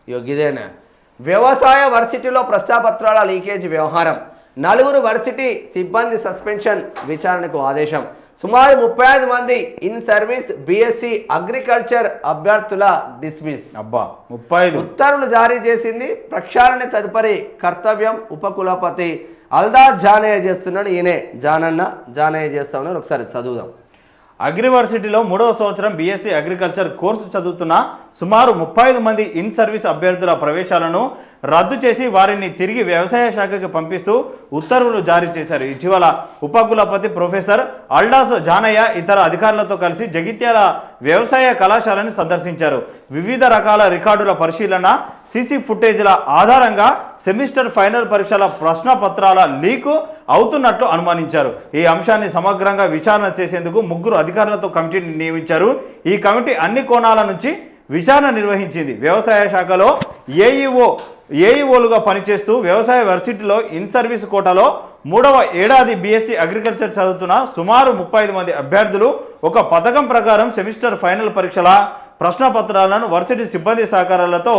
ఇదేనా వ్యవసాయ వర్సిటీలో ప్రశ్నాపత్రాల లీకేజ్ వ్యవహారం, 4 వర్సిటీ సిబ్బంది సస్పెన్షన్, విచారణకు ఆదేశం. సుమారు 35 మంది ఇన్ సర్వీస్ బీఎస్సీ అగ్రికల్చర్ అభ్యర్థుల డిస్మిస్. అబ్బా 35 ఉత్తర్వులు జారీ చేసింది. ప్రక్షాళన తదుపరి కర్తవ్యం ఉపకులపతి అల్దార్ జానయ్య చేస్తున్నాడు. ఈయనే జానయ్య చేస్తా ఉన్నారు. ఒకసారి చదువుదాం. అగ్రివర్సిటీలో 3వ సంవత్సరం బీఎస్సీ అగ్రికల్చర్ కోర్సు చదువుతున్న సుమారు 35 మంది ఇన్ సర్వీస్ అభ్యర్థుల ప్రవేశాలను రద్దు చేసి వారిని తిరిగి వ్యవసాయ శాఖకి పంపిస్తూ ఉత్తర్వులు జారీ చేశారు. ఇటీవల ఉపకులపతి ప్రొఫెసర్ అల్డాస్ జానయ్య ఇతర అధికారులతో కలిసి జగిత్యాల వ్యవసాయ కళాశాలని సందర్శించారు. వివిధ రకాల రికార్డుల పరిశీలన, సీసీ ఫుటేజ్ల ఆధారంగా సెమిస్టర్ ఫైనల్ పరీక్షల ప్రశ్నపత్రాల లీకు అవుతున్నట్లు అనుమానించారు. ఈ అంశాన్ని సమగ్రంగా విచారణ చేసేందుకు 3 అధికారులతో కమిటీని నియమించారు. ఈ కమిటీ అన్ని కోణాల నుంచి విచారణ నిర్వహించింది. వ్యవసాయ శాఖలో ఏఈఓలుగా పనిచేస్తూ వ్యవసాయ వర్సిటీలో ఇన్ సర్వీస్ కోటాలో 3వ ఏడాది బీఎస్సీ అగ్రికల్చర్ చదువుతున్న సుమారు 35 మంది అభ్యర్థులు ఒక పథకం ప్రకారం సెమిస్టర్ ఫైనల్ పరీక్షల ప్రశ్నపత్రాలను వర్సిటీ సిబ్బంది సహకారాలతో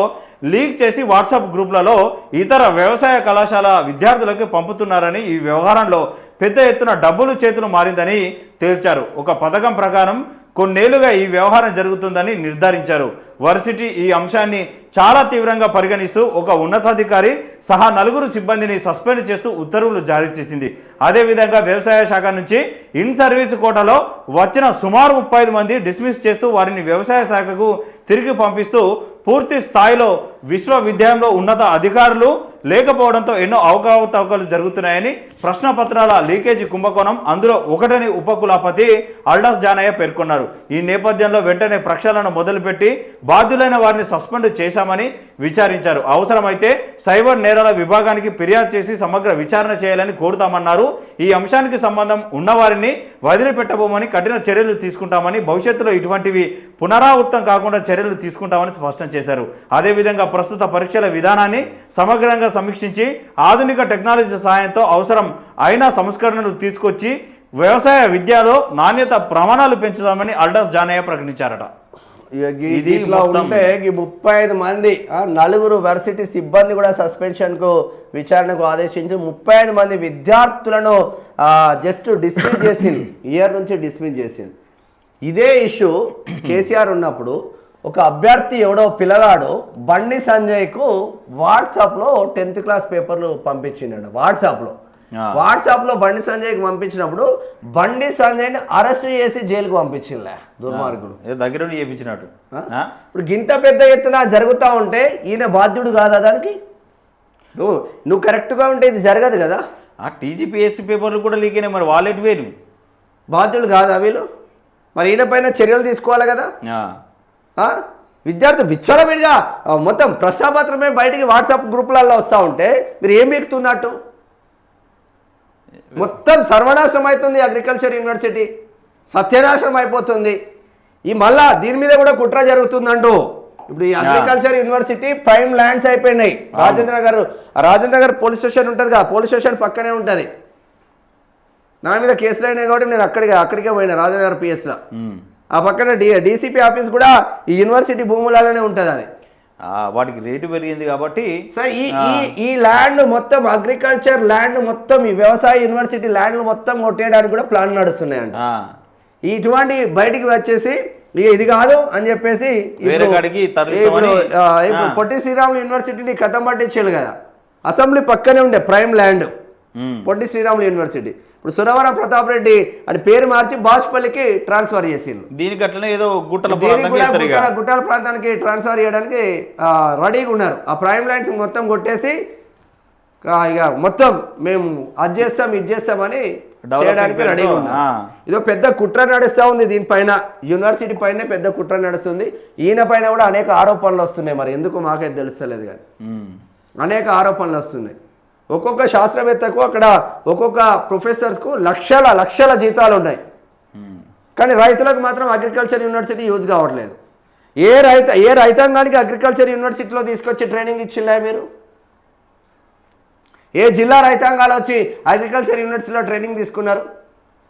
లీక్ చేసి వాట్సాప్ గ్రూపులలో ఇతర వ్యవసాయ కళాశాల విద్యార్థులకు పంపుతున్నారని, ఈ వ్యవహారంలో పెద్ద ఎత్తున డబ్బులు చేతులు మారిందని తేల్చారు. ఒక పథకం ప్రకారం కొన్నేళ్లుగా ఈ వ్యవహారం జరుగుతుందని నిర్ధారించారు. వర్సిటీ ఈ అంశాన్ని చాలా తీవ్రంగా పరిగణిస్తూ ఒక ఉన్నతాధికారి సహా 4 సిబ్బందిని సస్పెండ్ చేస్తూ ఉత్తర్వులు జారీ చేసింది. అదేవిధంగా వ్యవసాయ శాఖ నుంచి ఇన్ సర్వీస్ కోటాలో వచ్చిన సుమారు 35 మంది డిస్మిస్ చేస్తూ వారిని వ్యవసాయ శాఖకు తిరిగి పంపిస్తూ పూర్తి స్థాయిలో విశ్వవిద్యాలయంలో ఉన్నత అధికారులు లేకపోవడంతో ఎన్నో అవకతవకలు జరుగుతున్నాయని, ప్రశ్నపత్రాల లీకేజీ కుంభకోణం అందులో ఒకటని ఉపకులపతి అల్డాస్ జానయ్య పేర్కొన్నారు. ఈ నేపథ్యంలో వెంటనే ప్రక్షాళన మొదలుపెట్టి బాధ్యులైన వారిని సస్పెండ్ చేశామని విచారించారు. అవసరమైతే సైబర్ నేరాల విభాగానికి ఫిర్యాదు చేసి సమగ్ర విచారణ చేయాలని కోరుతామన్నారు. ఈ అంశానికి సంబంధం ఉన్నవారిని వదిలిపెట్టబోమని, కఠిన చర్యలు తీసుకుంటామని, భవిష్యత్తులో ఇటువంటివి పునరావృతం కాకుండా చర్యలు తీసుకుంటామని స్పష్టం చేశారు. అదేవిధంగా ప్రస్తుత పరీక్షల విధానాన్ని సమగ్రంగా సమీక్షించి ఆధునిక టెక్నాలజీ సహాయంతో అవసరం అయిన సంస్కరణలు తీసుకొచ్చి వ్యవసాయ విద్యలో నాణ్యత ప్రమాణాలు పెంచుతామని అల్డాస్ జానయ్య ప్రకటించారట. ఇది ఉంటే 35 మంది 4 వర్సిటీ సిబ్బంది కూడా సస్పెన్షన్కు విచారణకు ఆదేశించి 35 మంది విద్యార్థులను జస్ట్ డిస్మిస్ చేసింది. ఇయర్ నుంచి డిస్మిస్ చేసింది. ఇదే ఇష్యూ కేసీఆర్ ఉన్నప్పుడు ఒక అభ్యర్థి ఎవడో పిల్లగాడు బండి సంజయ్కు వాట్సాప్లో 10th క్లాస్ పేపర్లు పంపించిండు. వాట్సాప్లో బండి సంజయ్కి పంపించినప్పుడు బండి సంజయ్ని అరెస్ట్ చేసి జైలుకు పంపించిందిలే దుర్మార్గుడు. దగ్గర చేయించినట్టు. ఇప్పుడు గింత పెద్ద ఎత్తున జరుగుతూ ఉంటే ఈయన బాధ్యుడు కాదా దానికి? నువ్వు కరెక్ట్గా ఉంటే ఇది జరగదు కదా. టీజీపీఎస్సీ పేపర్లు కూడా లీక్ అయినాయి. మరి వాలెట్ వేరు బాధ్యులు కాదా వీళ్ళు? మరి ఈయన పైన చర్యలు తీసుకోవాలి కదా. విద్యార్థి విచ్చలవిడిగా మొత్తం ప్రశ్నాపత్రమే బయటికి వాట్సాప్ గ్రూపులలో వస్తూ ఉంటే మీరు ఏం ఎక్కుతున్నట్టు? మొత్తం సర్వనాశనం అవుతుంది. అగ్రికల్చర్ యూనివర్సిటీ సత్యనాశనం అయిపోతుంది. ఈ మళ్ళా దీని మీద కూడా కుట్ర జరుగుతుందంటూ ఇప్పుడు ఈ అగ్రికల్చర్ యూనివర్సిటీ ప్రైమ్ ల్యాండ్స్ అయిపోయినాయి. రాజేంద్ర నగర్ పోలీస్ స్టేషన్ ఉంటుంది కదా, పోలీస్ స్టేషన్ పక్కనే ఉంటుంది. నా మీద కేసులు అయినాయి కాబట్టి నేను అక్కడికే పోయినా రాజేంద్ర నగర్ పిఎస్లో. ఆ పక్కన డీసీపీ ఆఫీస్ కూడా ఈ యూనివర్సిటీ భూములలోనే ఉంటుంది. అది వాటికి రేటు పెరిగింది కాబట్టి సార్ ఈ ల్యాండ్ మొత్తం అగ్రికల్చర్ ల్యాండ్ మొత్తం ఈ వ్యవసాయ యూనివర్సిటీ ల్యాండ్ మొత్తం కొట్టేయడానికి కూడా ప్లాన్ నడుస్తున్నాయంట. ఇటువంటి బయటికి వచ్చేసి ఇది కాదు అని చెప్పేసి ఇప్పుడు పొట్టి శ్రీరాములు యూనివర్సిటీని కథం పట్టించారు కదా. అసెంబ్లీ పక్కనే ఉండే prime land Potti Sriramulu university. ఇప్పుడు సురవరం ప్రతాప్ రెడ్డి అని పేరు మార్చి బాజ్పల్లికి ట్రాన్స్ఫర్ చేసిండు. దీనికి అట్లనే ఏదో గుట్టల ప్రాంతానికి ట్రాన్స్ఫర్ చేయడానికి రెడీగా ఉన్నారు. ఆ ప్రైమ్ ల్యాండ్స్ మొత్తం కొట్టేసి ఇక మొత్తం మేము అది చేస్తాం ఇది చేస్తామని చేయడానికి రెడీగా ఉన్నారు. ఇదో పెద్ద కుట్ర నడుస్తూ ఉంది. దీనిపైన యూనివర్సిటీ పైన పెద్ద కుట్ర నడుస్తుంది. ఈయన పైన కూడా అనేక ఆరోపణలు వస్తున్నాయి. మరి ఎందుకు మాకైతే తెలుస్తలేదు కానీ అనేక ఆరోపణలు వస్తున్నాయి. ఒక్కొక్క శాస్త్రవేత్తకు అక్కడ ఒక్కొక్క ప్రొఫెసర్స్కు లక్షల జీతాలు ఉన్నాయి. కానీ రైతులకు మాత్రం అగ్రికల్చర్ యూనివర్సిటీ యూజ్ కావట్లేదు. ఏ రైతాంగానికి అగ్రికల్చర్ యూనివర్సిటీలో తీసుకొచ్చి ట్రైనింగ్ ఇచ్చిల్లా మీరు? ఏ జిల్లా రైతాంగాలు వచ్చి అగ్రికల్చర్ యూనివర్సిటీలో ట్రైనింగ్ తీసుకున్నారు?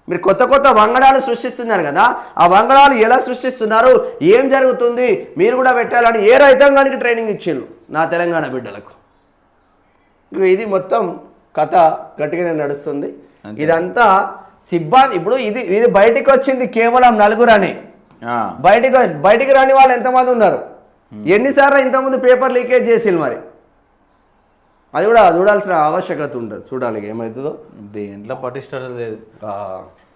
మీరు కొత్త కొత్త వంగడాలు సృష్టిస్తున్నారు కదా, ఆ వంగడాలు ఎలా సృష్టిస్తున్నారు, ఏం జరుగుతుంది, మీరు కూడా పెట్టాలని ఏ రైతాంగానికి ట్రైనింగ్ ఇచ్చిండ్రు నా తెలంగాణ బిడ్డలకు. ఇది మొత్తం కథ గట్టిగానే నడుస్తుంది. ఇదంతా సిబ్బంది. ఇప్పుడు ఇది బయటికి వచ్చింది కేవలం నలుగురు అని. బయటికి రాని వాళ్ళు ఎంతమంది ఉన్నారు, ఎన్నిసార్లు ఇంతకుముందు పేపర్ లీకేజ్ చేసిల్లు. మరి అది కూడా చూడాల్సిన ఆవశ్యకత ఉంటుంది. చూడాలి ఏమవుతుందో. దేంట్లో పటిష్టత లేదు.